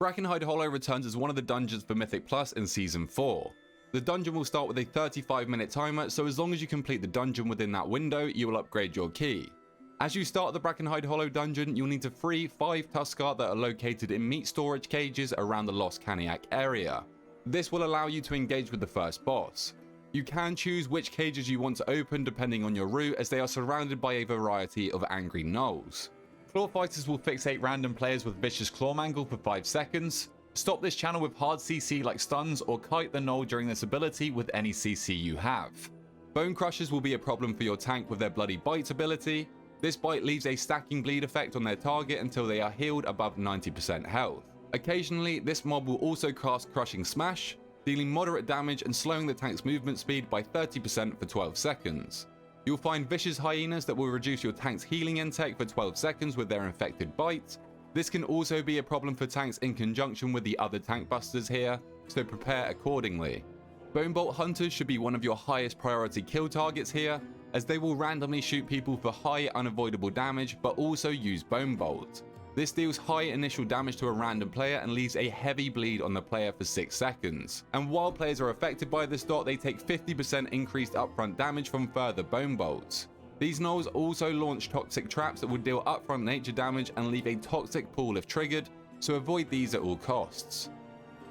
Brackenhide Hollow returns as one of the dungeons for Mythic Plus in Season 4. The dungeon will start with a 35-minute timer, so as long as you complete the dungeon within that window, you will upgrade your key. As you start the Brackenhide Hollow dungeon, you'll need to free 5 Tuskar that are located in meat storage cages around the Lost Kanniak area. This will allow you to engage with the first boss. You can choose which cages you want to open depending on your route, as they are surrounded by a variety of angry gnolls. Claw fighters will fixate random players with Vicious Claw Mangle for 5 seconds. Stop this channel with hard CC like stuns, or kite the gnoll during this ability with any CC you have. Bone Crushers will be a problem for your tank with their Bloody Bite ability. This bite leaves a stacking bleed effect on their target until they are healed above 90% health. Occasionally, this mob will also cast Crushing Smash, dealing moderate damage and slowing the tank's movement speed by 30% for 12 seconds. You'll find Vicious Hyenas that will reduce your tank's healing intake for 12 seconds with their infected bite. This can also be a problem for tanks in conjunction with the other tank busters here, so prepare accordingly. Bone Bolt Hunters should be one of your highest priority kill targets here, as they will randomly shoot people for high unavoidable damage but also use Bone Bolt. This deals high initial damage to a random player and leaves a heavy bleed on the player for 6 seconds. And while players are affected by this dot, they take 50% increased upfront damage from further Bone Bolts. These gnolls also launch toxic traps that will deal upfront nature damage and leave a toxic pool if triggered, so avoid these at all costs.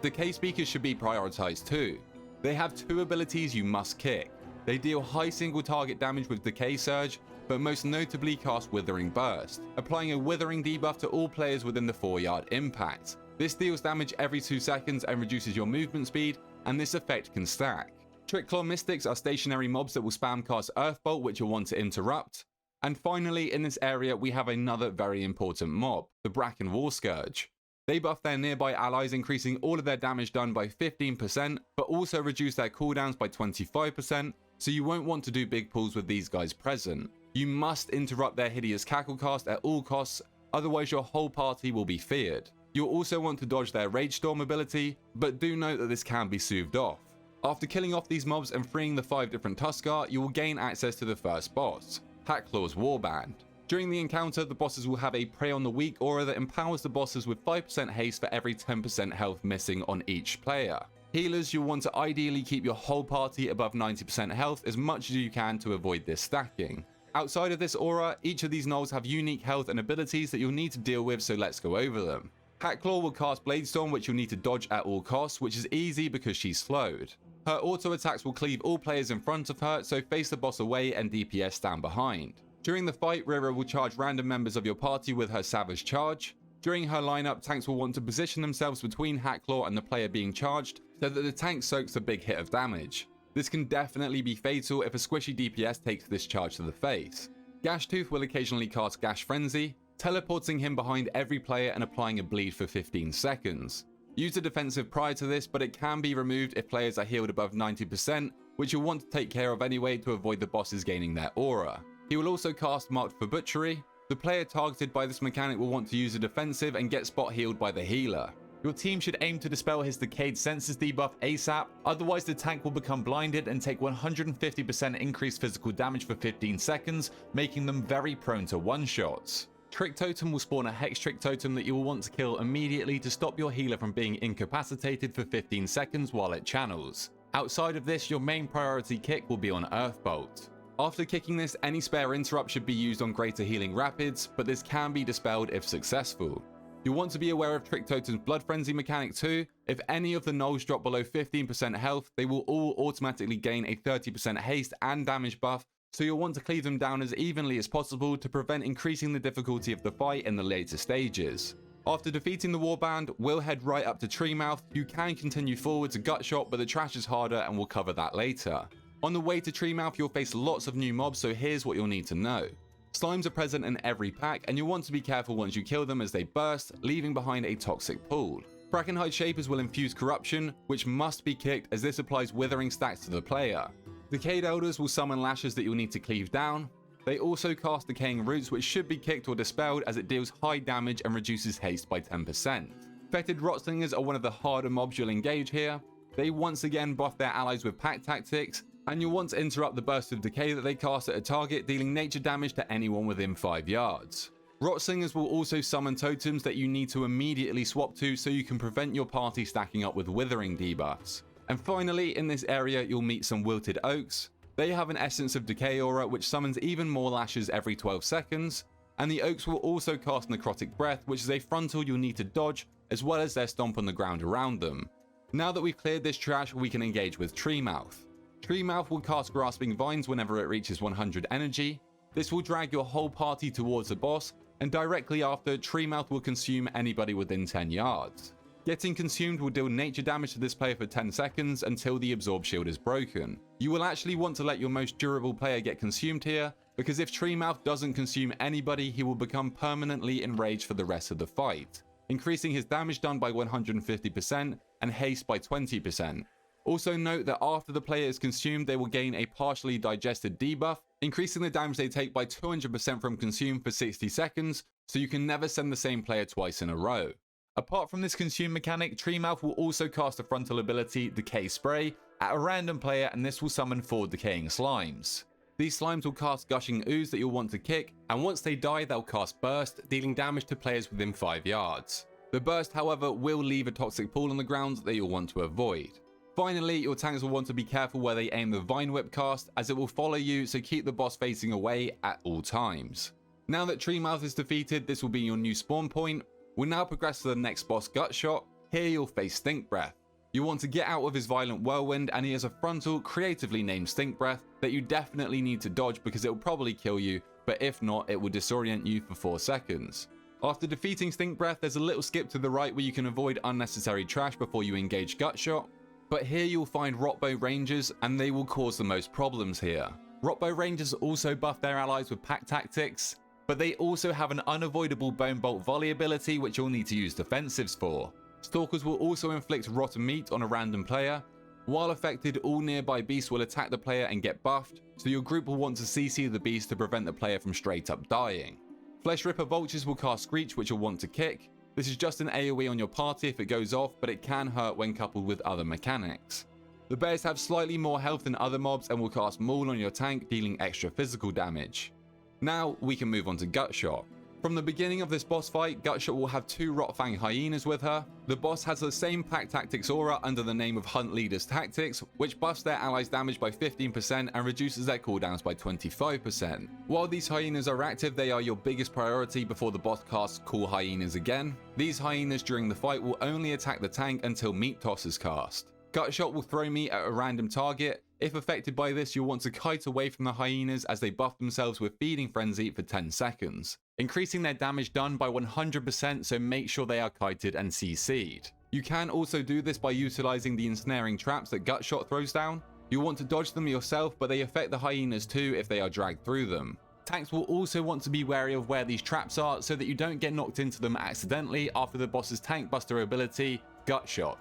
Decay Speakers should be prioritized too. They have 2 abilities you must kick. They deal high single target damage with Decay Surge, but most notably cast Withering Burst, applying a Withering debuff to all players within the 4-yard impact. This deals damage every 2 seconds and reduces your movement speed, and this effect can stack. Trickclaw Mystics are stationary mobs that will spam cast Earth Bolt, which you'll want to interrupt. And finally, in this area, we have another very important mob, the Bracken War Scourge. They buff their nearby allies, increasing all of their damage done by 15%, but also reduce their cooldowns by 25%, so you won't want to do big pulls with these guys present. You must interrupt their hideous cackle cast at all costs, otherwise your whole party will be feared. You'll also want to dodge their Rage Storm ability, but do note that this can be soothed off. After killing off these mobs and freeing the 5 different Tuskar, you will gain access to the first boss, Hackclaw's Warband. During the encounter, the bosses will have a Prey on the Weak aura that empowers the bosses with 5% haste for every 10% health missing on each player. Healers, you'll want to ideally keep your whole party above 90% health as much as you can to avoid this stacking. Outside of this aura, each of these gnolls have unique health and abilities that you'll need to deal with, so let's go over them. Hackclaw will cast Bladestorm, which you'll need to dodge at all costs, which is easy because she's slowed. Her auto attacks will cleave all players in front of her, so face the boss away and DPS stand behind. During the fight, Rira will charge random members of your party with her Savage Charge. During her lineup, tanks will want to position themselves between Hackclaw and the player being charged, so that the tank soaks a big hit of damage. This can definitely be fatal if a squishy DPS takes this charge to the face. Gashtooth will occasionally cast Gash Frenzy, teleporting him behind every player and applying a bleed for 15 seconds. Use a defensive prior to this, but it can be removed if players are healed above 90%, which you'll want to take care of anyway to avoid the bosses gaining their aura. He will also cast Marked for Butchery. The player targeted by this mechanic will want to use a defensive and get spot healed by the healer. Your team should aim to dispel his Decayed Senses debuff ASAP, otherwise the tank will become blinded and take 150% increased physical damage for 15 seconds, making them very prone to one-shots. Trick Totem will spawn a Hex Trick Totem that you will want to kill immediately to stop your healer from being incapacitated for 15 seconds while it channels. Outside of this, your main priority kick will be on Earth Bolt. After kicking this, any spare interrupt should be used on Greater Healing Rapids, but this can be dispelled if successful. You'll want to be aware of Trick Totem's Blood Frenzy mechanic too. If any of the gnolls drop below 15% health, they will all automatically gain a 30% haste and damage buff, so you'll want to cleave them down as evenly as possible to prevent increasing the difficulty of the fight in the later stages. After defeating the Warband, we'll head right up to Treemouth. You can continue forward to Gutshot, but the trash is harder and we'll cover that later. On the way to Treemouth, you'll face lots of new mobs, so here's what you'll need to know. Slimes are present in every pack, and you'll want to be careful once you kill them as they burst, leaving behind a toxic pool. Brackenhide Shapers will infuse Corruption, which must be kicked as this applies withering stacks to the player. Decayed Elders will summon lashes that you'll need to cleave down. They also cast Decaying Roots, which should be kicked or dispelled as it deals high damage and reduces haste by 10%. Fetid Rotslingers are one of the harder mobs you'll engage here. They once again buff their allies with pack tactics, and you'll want to interrupt the burst of decay that they cast at a target, dealing nature damage to anyone within 5 yards. Rot Singers will also summon totems that you need to immediately swap to so you can prevent your party stacking up with withering debuffs. And finally, in this area you'll meet some wilted oaks. They have an Essence of Decay aura which summons even more lashes every 12 seconds, and the oaks will also cast Necrotic Breath, which is a frontal you'll need to dodge, as well as their stomp on the ground around them. Now that we've cleared this trash, we can engage with Treemouth. Treemouth will cast Grasping Vines whenever it reaches 100 energy. This will drag your whole party towards the boss, and directly after, Treemouth will consume anybody within 10 yards. Getting consumed will deal nature damage to this player for 10 seconds until the Absorb Shield is broken. You will actually want to let your most durable player get consumed here, because if Treemouth doesn't consume anybody, he will become permanently enraged for the rest of the fight, increasing his damage done by 150% and haste by 20%. Also note that after the player is consumed, they will gain a partially digested debuff, increasing the damage they take by 200% from consume for 60 seconds, so you can never send the same player twice in a row. Apart from this consume mechanic, Treemouth will also cast a frontal ability, Decay Spray, at a random player, and this will summon 4 decaying slimes. These slimes will cast Gushing Ooze that you'll want to kick, and once they die they'll cast Burst, dealing damage to players within 5 yards. The burst, however, will leave a toxic pool on the ground that you'll want to avoid. Finally, your tanks will want to be careful where they aim the Vine Whip cast, as it will follow you, so keep the boss facing away at all times. Now that Treemouth is defeated, this will be your new spawn point. We'll now progress to the next boss, Gutshot. Here you'll face Stink Breath. You want to get out of his violent whirlwind, and he has a frontal, creatively named Stink Breath that you definitely need to dodge because it will probably kill you, but if not, it will disorient you for 4 seconds. After defeating Stink Breath, there's a little skip to the right where you can avoid unnecessary trash before you engage Gutshot, but here you'll find Rotbow Rangers, and they will cause the most problems here. Rotbow Rangers also buff their allies with pack tactics, but they also have an unavoidable Bone Bolt volley ability which you'll need to use defensives for. Stalkers will also inflict rotten meat on a random player. While affected, all nearby beasts will attack the player and get buffed, so your group will want to CC the beast to prevent the player from straight up dying. Flesh Ripper Vultures will cast Screech, which you'll want to kick. This is just an AoE on your party if it goes off, but it can hurt when coupled with other mechanics. The bears have slightly more health than other mobs and will cast Maul on your tank, dealing extra physical damage. Now we can move on to Gutshot. From the beginning of this boss fight, Gutshot will have 2 Rotfang hyenas with her. The boss has the same pack tactics aura under the name of Hunt Leader's Tactics, which buffs their allies' damage by 15% and reduces their cooldowns by 25%. While these hyenas are active, they are your biggest priority before the boss casts Cool Hyenas again. These hyenas during the fight will only attack the tank until Meat Toss is cast. Gutshot will throw meat at a random target. If affected by this, you'll want to kite away from the hyenas as they buff themselves with Feeding Frenzy for 10 seconds, increasing their damage done by 100%, so make sure they are kited and CC'd. You can also do this by utilizing the ensnaring traps that Gutshot throws down. You'll want to dodge them yourself, but they affect the hyenas too if they are dragged through them. Tanks will also want to be wary of where these traps are so that you don't get knocked into them accidentally after the boss's tank buster ability, Gutshot.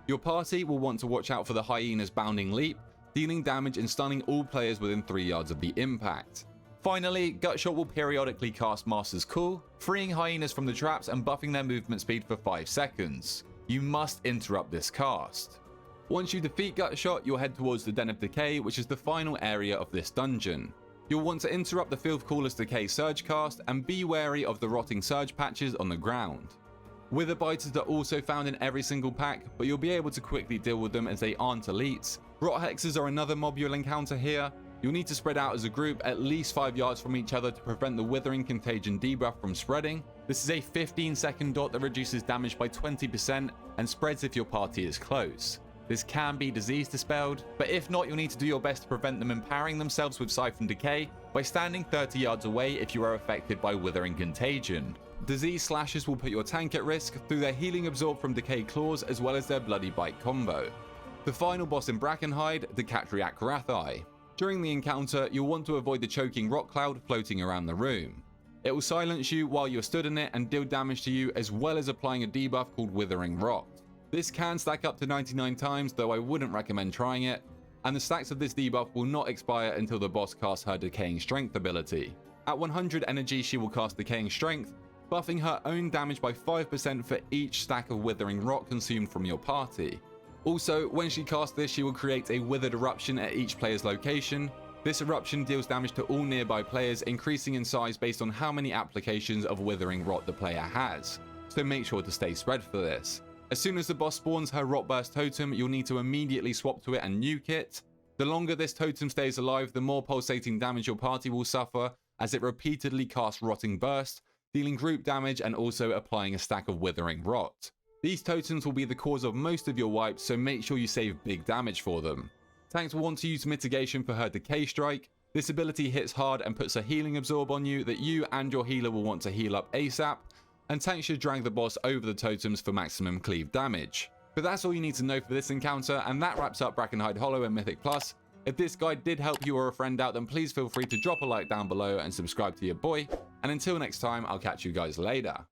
Your party will want to watch out for the hyena's Bounding Leap, dealing damage and stunning all players within 3 yards of the impact. Finally, Gutshot will periodically cast Master's Call, freeing hyenas from the traps and buffing their movement speed for 5 seconds. You must interrupt this cast. Once you defeat Gutshot, you'll head towards the Den of Decay, which is the final area of this dungeon. You'll want to interrupt the Filth Caller's Decay Surge cast and be wary of the rotting surge patches on the ground. Wither Biters are also found in every single pack, but you'll be able to quickly deal with them as they aren't elites. Rot Hexes are another mob you'll encounter here. You'll need to spread out as a group at least 5 yards from each other to prevent the Withering Contagion debuff from spreading. This is a 15-second dot that reduces damage by 20% and spreads if your party is close. This can be disease dispelled, but if not, you'll need to do your best to prevent them empowering themselves with Siphon Decay by standing 30 yards away if you are affected by Withering Contagion. Disease slashes will put your tank at risk through their healing absorb from Decay Claws as well as their Bloody Bite combo. The final boss in Brackenhide, Decatriarch Wratheye. During the encounter, you'll want to avoid the choking rock cloud floating around the room. It will silence you while you're stood in it and deal damage to you, as well as applying a debuff called Withering Rot. This can stack up to 99 times, though I wouldn't recommend trying it, and the stacks of this debuff will not expire until the boss casts her Decaying Strength ability. At 100 energy, she will cast Decaying Strength, buffing her own damage by 5% for each stack of Withering Rot consumed from your party. Also, when she casts this, she will create a Withered Eruption at each player's location. This eruption deals damage to all nearby players, increasing in size based on how many applications of Withering Rot the player has, so make sure to stay spread for this. As soon as the boss spawns her Rot Burst totem, you'll need to immediately swap to it and nuke it. The longer this totem stays alive, the more pulsating damage your party will suffer, as it repeatedly casts Rotting Burst, dealing group damage and also applying a stack of Withering Rot. These totems will be the cause of most of your wipes, so make sure you save big damage for them. Tanks will want to use mitigation for her Decay Strike. This ability hits hard and puts a healing absorb on you that you and your healer will want to heal up ASAP, and tanks should drag the boss over the totems for maximum cleave damage. But that's all you need to know for this encounter, and that wraps up Brackenhide Hollow and Mythic Plus. If this guide did help you or a friend out, then please feel free to drop a like down below and subscribe to your boy. And until next time, I'll catch you guys later.